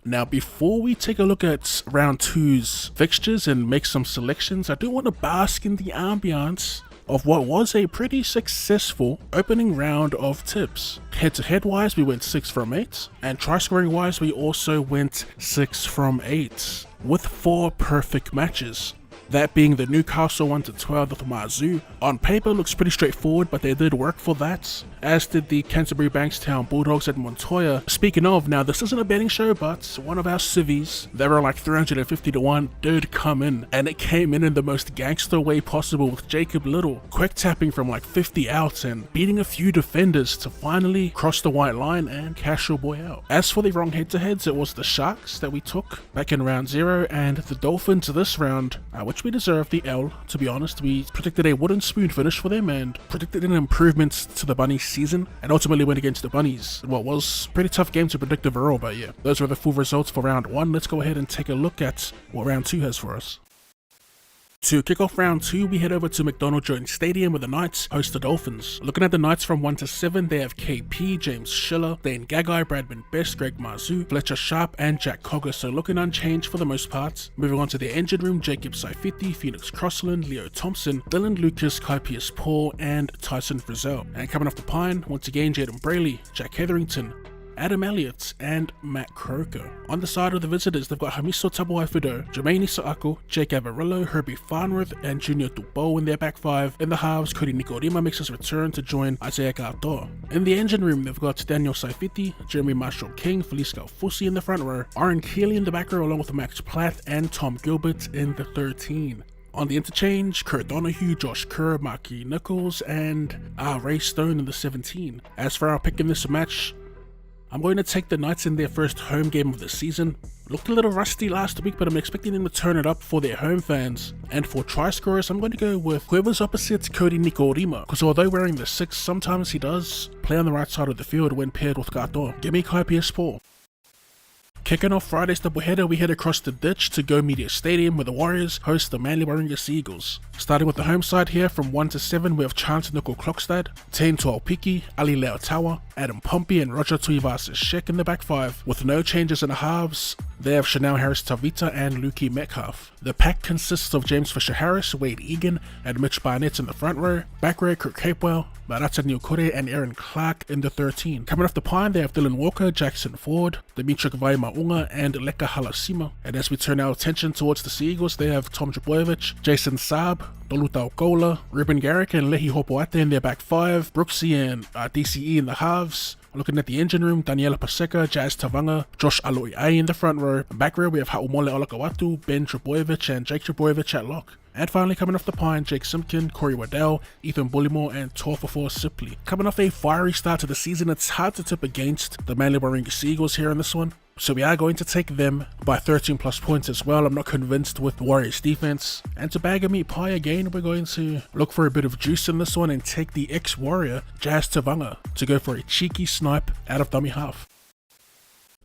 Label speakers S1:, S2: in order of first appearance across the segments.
S1: Now, before we take a look at round two's fixtures and make some selections, I do want to bask in the ambiance of what was a pretty successful opening round of tips. Head-to-head wise, we went 6 from 8, and try-scoring wise, we also went 6 from 8, with 4 perfect matches. That being the Newcastle 1-12 with Mazu. On paper looks pretty straightforward, but they did work for that, as did the Canterbury Bankstown Bulldogs at Montoya. Speaking of, now this isn't a betting show, but one of our civvies, they were like 350 to 1, did come in, and it came in the most gangster way possible with Jacob Little quick tapping from like 50 out and beating a few defenders to finally cross the white line and cash your boy out. As for the wrong head-to-heads, it was the Sharks that we took back in round 0 and the Dolphins this round, which we deserved the L, to be honest. We predicted a wooden spoon finish for them and predicted an improvement to the Bunnies season, and ultimately went against the Bunnies. What was a pretty tough game to predict overall, but yeah, those were the full results for round 1. Let's go ahead and take a look at what round 2 has for us. To kick off round 2, we head over to McDonald Jones Stadium where the Knights host the Dolphins. Looking at the Knights from 1-7, they have KP, James Schiller, Dane Gagai, Bradman Best, Greg Mazu, Fletcher Sharp, and Jack Cogger, so looking unchanged for the most part. Moving on to the engine room, Jacob Saifiti, Phoenix Crossland, Leo Thompson, Dylan Lucas, Kai Pierce Paul, and Tyson Frizzell. And coming off the pine, once again, Jaden Brayley, Jack Hetherington, Adam Elliott, and Matt Croker. On the side of the visitors, they've got Hamiso Tabuai-Fido, Jermaine Isaako, Jake Avarillo, Herbie Farnworth, and Junior Dubois in their back 5. In the halves, Cody Nikorima makes his return to join Isaiah Gato. In the engine room, they've got Daniel Saifiti, Jeremy Marshall King, Felice Galfusi in the front row, Aaron Keeley in the back row along with Max Platt and Tom Gilbert in the 13. On the interchange, Kurt Donahue, Josh Kerr, Marky Nichols, and Ray Stone in the 17. As for our pick in this match, I'm going to take the Knights in their first home game of the season. Looked a little rusty last week, but I'm expecting them to turn it up for their home fans. And for try scorers, I'm going to go with whoever's opposite Cody Nikorima, because although wearing the 6, sometimes he does play on the right side of the field when paired with Gato. Give me Kai Pierce Paul. Kicking off Friday's doubleheader, we head across the ditch to Go Media Stadium where the Warriors host the Manly Warringah Seagulls. Starting with the home side here from 1-7, we have Chance Nicol Klokstad, Tain Tuaupiki, Ali Leotawa, Adam Pompey, and Roger Tuivasa-Sheck in the back 5. With no changes in the halves, they have Chanel Harris-Tavita and Lukey Metcalf. The pack consists of James Fisher-Harris, Wade Egan, and Mitch Barnett in the front row. Back row, Kirk Capewell, Marata Niokore, and Aaron Clark in the 13. Coming off the pine, they have Dylan Walker, Jackson Ford, Dimitri Maunga, and Leka Halasima. And as we turn our attention towards the Seagulls, they have Tom Drabojevic, Jason Saab, Doluta Okola, Ruben Garrick, and Lehi Hopoate in their back 5. Brooksy and DCE in the halves. Looking at the engine room, Daniela Paseka, Jazz Tavanga, Josh Aloiai in the front row. Back row, we have Haumole Olakawatu, Ben Drabojevic, and Jake Drabojevic at lock. And finally, coming off the pine, Jake Simpkin, Corey Waddell, Ethan Bullimore, and Torfafo Sipley. Coming off a fiery start to the season, it's hard to tip against the Manly Warringah Seagulls here in this one. So we are going to take them by 13 plus points as well. I'm not convinced with the Warriors defense. And to bag a meat pie again, we're going to look for a bit of juice in this one and take the ex-Warrior, Jazz Tavanga, to go for a cheeky snipe out of dummy half.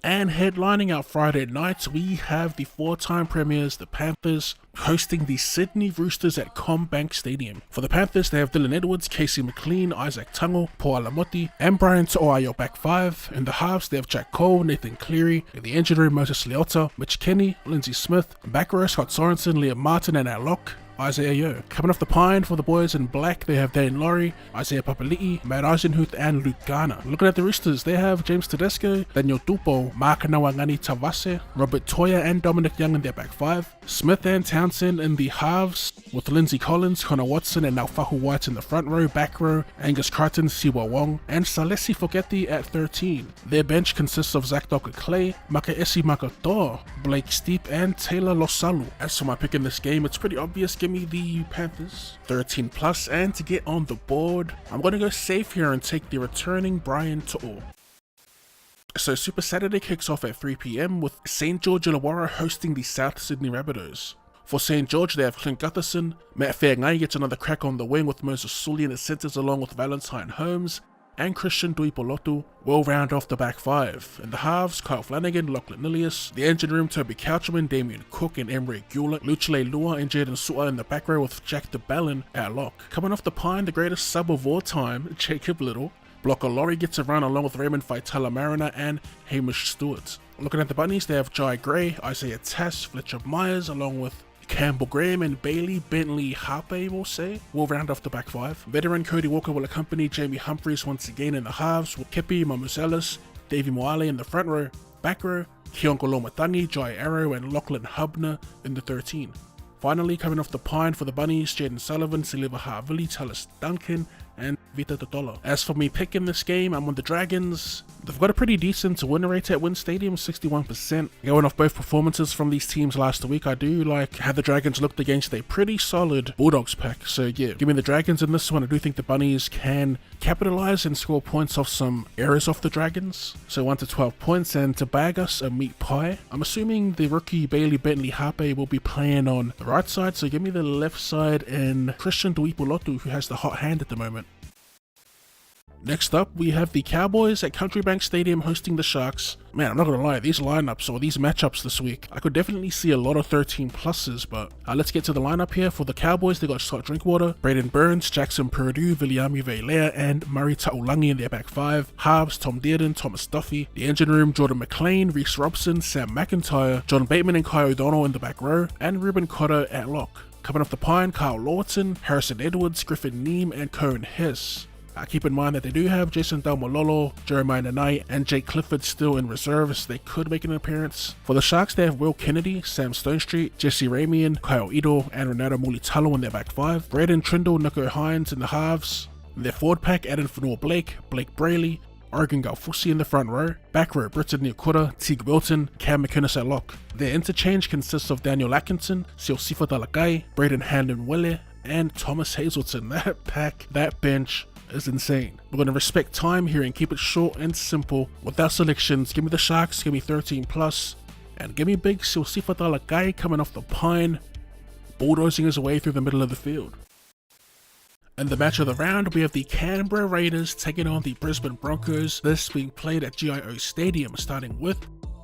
S1: And headlining our Friday night, we have the 4-time premiers, the Panthers, hosting the Sydney Roosters at CommBank Stadium. For the Panthers, they have Dylan Edwards, Casey McLean, Isaac Tungo, Paul Alamoti, and Brian To'ayo back 5. In the halves, they have Jack Cole, Nathan Cleary. In the engine room, Moses Leota, Mitch Kenny, Lindsay Smith. Back row, Scott Sorensen, Liam Martin, and at lock, Isaiah Yeo. Coming off the pine for the boys in black, they have Dane Laurie, Isaiah Papali'i, Matt Eisenhuth, and Luke Garner. Looking at the Roosters, they have James Tedesco, Daniel Tupo, Mark Nawangani Tavase, Robert Toya, and Dominic Young in their back 5. Smith and Townsend in the halves, with Lindsay Collins, Connor Watson, and Naufahu White in the front row, back row, Angus Crichton, Siwa Wong, and Salesi Fogeti at 13. Their bench consists of Zach Docker-Clay, Makaesi Makato, Blake Steep, and Taylor Losalu. As for my pick in this game, it's pretty obvious. Give me the Panthers 13 plus, and to get on the board, I'm going to go safe here and take the returning Brian To'o. So Super Saturday kicks off at 3 PM with St. George Illawarra hosting the South Sydney Rabbitohs. For St. George, they have Clint Gutherson. Matt Fairngai gets another crack on the wing with Moses Sully in the centres along with Valentine Holmes, and Christian Duipolotu will round off the back 5. In the halves, Kyle Flanagan, Lachlan Ilias. The engine room, Toby Couchman, Damien Cook, and Emre Gula. Luchele Lua and Jaden Su'a in the back row with Jack DeBellin at lock. Coming off the pine, the greatest sub of all time, Jacob Little. Blocker Laurie gets a run along with Raymond Vitala Mariner and Hamish Stewart. Looking at the bunnies, they have Jai Gray, Isaiah Tass, Fletcher Myers, along with Campbell Graham and Bailey Bentley Harpe, we'll say, will round off the back five. Veteran Cody Walker will accompany Jamie Humphries once again in the halves, with Kepi Mamuzelis, Davey Moale in the front row. Back row, Kiongo Lomatangi, Jai Arrow and Lachlan Hubner in the 13. Finally, coming off the pine for the bunnies, Jaden Sullivan, Siliva Havili, Talis Duncan, and Vita Totola. As for me picking this game, I'm on the Dragons. They've got a pretty decent win rate at Wynn Stadium, 61%. Going off both performances from these teams last week, I do like how the Dragons looked against a pretty solid Bulldogs pack. So yeah, give me the Dragons in this one. I do think the bunnies can capitalize and score points off some errors off the Dragons. So 1 to 12 points, and to bag us a meat pie, I'm assuming the rookie Bailey Bentley Harpe will be playing on the right side. So give me the left side and Christian Tuipulotu, who has the hot hand at the moment. Next up, we have the Cowboys at Country Bank Stadium hosting the Sharks. Man, I'm not gonna lie, these lineups or these matchups this week, I could definitely see a lot of 13 pluses, but let's get to the lineup here. For the Cowboys, they got Scott Drinkwater, Braden Burns, Jackson Purdue, Viliami Veilea, and Murray Ta'ulangi in their back five. Halves, Tom Dearden, Thomas Duffy. The engine room, Jordan McLean, Reece Robson, Sam McIntyre, John Bateman and Kai O'Donnell in the back row, and Ruben Cotter at lock. Coming off the pine, Kyle Lawton, Harrison Edwards, Griffin Neem, and Cohen Hess. Keep in mind that they do have Jason Dalmololo, Jeremiah Nanai, and Jake Clifford still in reserve, so they could make an appearance. For the Sharks, they have Will Kennedy, Sam Stonestreet, Jesse Ramian, Kyle Ito, and Renato Mulitalo in their back five. Braden Trindle, Nico Hines in the halves. In their forward pack, Adam Fanor Blake, Blake Brayley, Oregon Galfusi in the front row. Back row, Brittany Okura, Teague Wilton, Cam McInnes at lock. Their interchange consists of Daniel Atkinson, Siosifa Dalakai, Braden Handon-Welle, and Thomas Hazelton. That pack, that bench is insane. We're going to respect time here and keep it short and simple. Without selections, give me the Sharks, give me 13 plus, and give me big Siosifa Dalakai coming off the pine, bulldozing his way through the middle of the field. In the match of the round, we have the Canberra Raiders taking on the Brisbane Broncos, this being played at GIO Stadium, starting with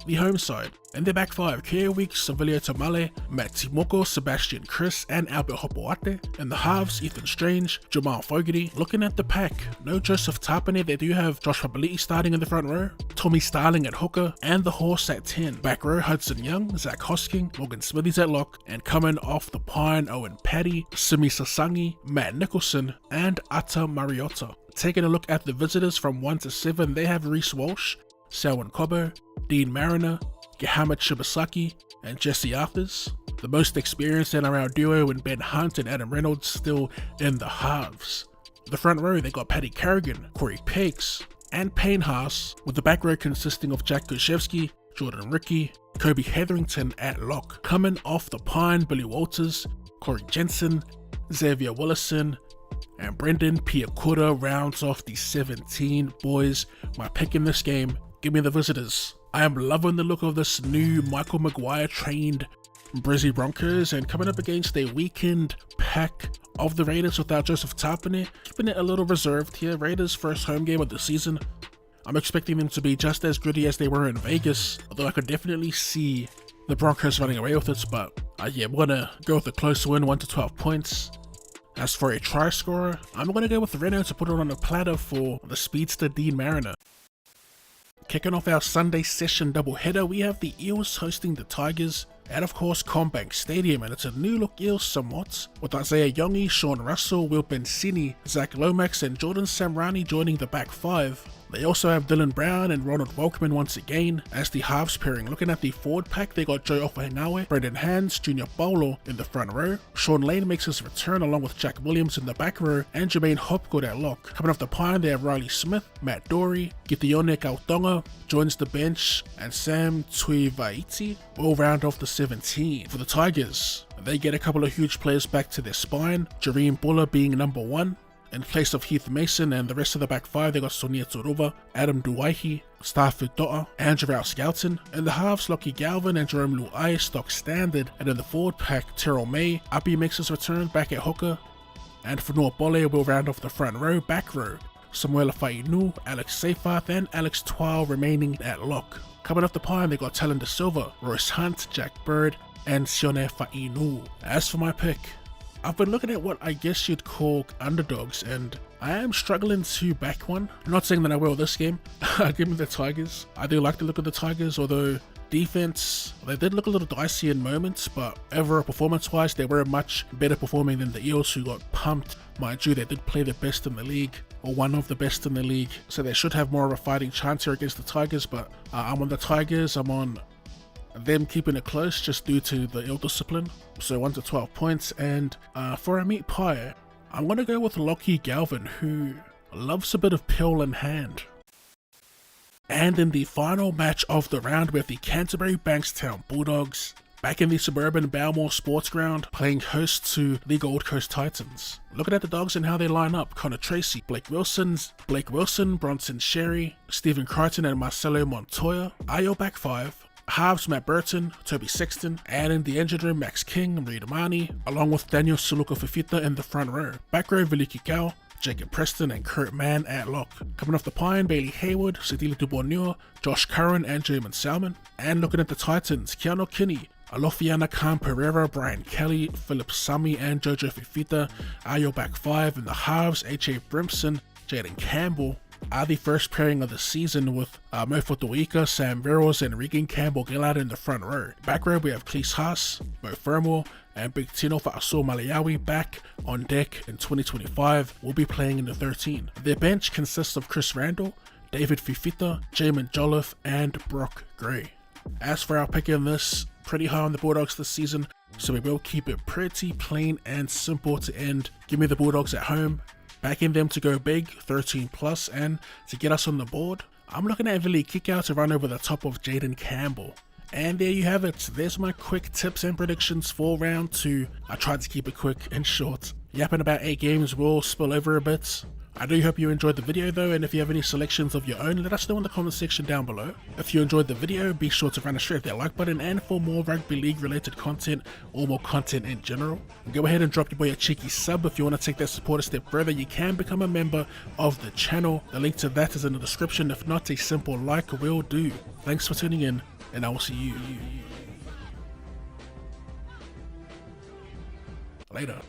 S1: the home side. In their back five, Kia Weeks, Savilio Tamale, Matt Timoko, Sebastian Chris, and Albert Hopoate. In the halves, Ethan Strange, Jamal Fogarty. Looking at the pack, no Joseph Tapane, they do have Josh Papali'i starting in the front row, Tommy Starling at hooker, and the Horse at 10. Back row, Hudson Young, Zach Hosking, Morgan Smithies at lock, and coming off the pine, Owen Paddy, Simi Sasangi, Matt Nicholson, and Ata Mariota. Taking a look at the visitors from 1 to 7, they have Reece Walsh, Selwyn Cobbo, Dean Mariner, Gehamed Shibasaki, and Jesse Arthurs. The most experienced NRL duo in Ben Hunt and Adam Reynolds still in the halves. The front row, they got Paddy Carrigan, Corey Pakes, and Payne Haas, with the back row consisting of Jack Kushevsky, Jordan Ricky, Kobe Hetherington at lock. Coming off the pine, Billy Walters, Corey Jensen, Xavier Willison, and Brendan Piakura rounds off the 17. Boys, my pick in this game, give me the visitors. I am loving the look of this new Michael Maguire trained Brizzy Broncos, and coming up against a weakened pack of the Raiders without Joseph Tapane, keeping it a little reserved here. Raiders' first home game of the season. I'm expecting them to be just as gritty as they were in Vegas, although I could definitely see the Broncos running away with it, but yeah, I'm gonna go with a close win, 1 to 12 points. As for a try scorer, I'm gonna go with Reno to put it on a platter for the speedster Dean Mariner. Kicking off our Sunday session doubleheader, we have the Eels hosting the Tigers at, of course, CommBank Stadium, and it's a new look Eels somewhat, with Isaiah Yongi, Sean Russell, Will Bensini, Zach Lomax, and Jordan Samrani joining the back five. They also have Dylan Brown and Ronald Welkman once again as the halves pairing. Looking at the forward pack, they got Joe Ofahengawe, Brendan Hands, Junior Paulo in the front row. Sean Lane makes his return along with Jack Williams in the back row, and Jermaine Hopgood at lock. Coming off the pine, they have Riley Smith, Matt Dory, Gitione Kautonga joins the bench, and Sam Tuivaiti will round off the 17. For the Tigers, they get a couple of huge players back to their spine, Jareem Buller being number 1. In place of Heath Mason and the rest of the back five, they got Sonia Turuva, Adam Duwaihi, Stafford Dotta, and Jarrell Skelton. In the halves, Lockie Galvin and Jerome Luai stock standard, and in the forward pack, Terrell May, Abi makes his return back at hooker, and Fanor Bole will round off the front row. Back row, Samuela Fainu, Alex Seyfarth, and Alex Twal remaining at lock. Coming off the pine, they got Talon De Silva, Royce Hunt, Jack Bird, and Sione Fainu. As for my pick, I've been looking at what I guess you'd call underdogs, and I am struggling to back one. I'm not saying that I will this game. Give me the Tigers. I do like the look of the Tigers, although defense, they did look a little dicey in moments, but overall performance-wise, they were much better performing than the Eels, who got pumped. Mind you, they did play the best in the league, or one of the best in the league, so they should have more of a fighting chance here against the Tigers, but I'm on the Tigers. I'm on them keeping it close just due to the ill discipline. So 1 to 12 points, and for a meat pie, I'm going to go with Lockie Galvin, who loves a bit of pill in hand. And in the final match of the round, with the Canterbury Bankstown Bulldogs back in the suburban Balmore Sports Ground, playing host to the Gold Coast Titans. Looking at the Dogs and how they line up: Connor Tracy, Blake Wilson, Bronson Sherry, Stephen Crichton and Marcelo Montoya are your back five. Halves: Matt Burton, Toby Sexton, and in the injured room, Max King, Reid Amani, along with Daniel Suluka Fifita in the front row. Back row: Viliki Kau, Jacob Preston and Kurt Mann at lock. Coming off the pine: Bailey Hayward, Sedili Dubonua, Josh Curran and Jamin Salmon. And looking at the Titans: Keanu Kinney, Alofiana Khan Pereira, Brian Kelly, Philip Sami and Jojo Fifita are your back five. In the halves, H.A. Brimson, Jaden Campbell are the first pairing of the season, with Mofo Tuika, Sam Verrills and Regan Campbell-Gillard in the front row. Back row, we have Cleese Haas, Mo Fermor and Big Tino Fa'aso Malayawi back on deck in 2025, will be playing in the 13. Their bench consists of Chris Randall, David Fifita, Jamin Jolliffe and Brock Gray. As for our pick in this, pretty high on the Bulldogs this season, so we will keep it pretty plain and simple to end. Give me the Bulldogs at home, backing them to go big, 13 plus, and to get us on the board, I'm looking at Vili Kikau to run over the top of Jaden Campbell. And there you have it. There's my quick tips and predictions for round 2. I tried to keep it quick and short. Yapping about 8 games will spill over a bit. I do hope you enjoyed the video though, and if you have any selections of your own, let us know in the comment section down below. If you enjoyed the video, be sure to run straight that like button, and for more rugby league related content, or more content in general, go ahead and drop your boy a cheeky sub. If you want to take that support a step further, you can become a member of the channel. The link to that is in the description. If not, a simple like will do. Thanks for tuning in, and I will see you later.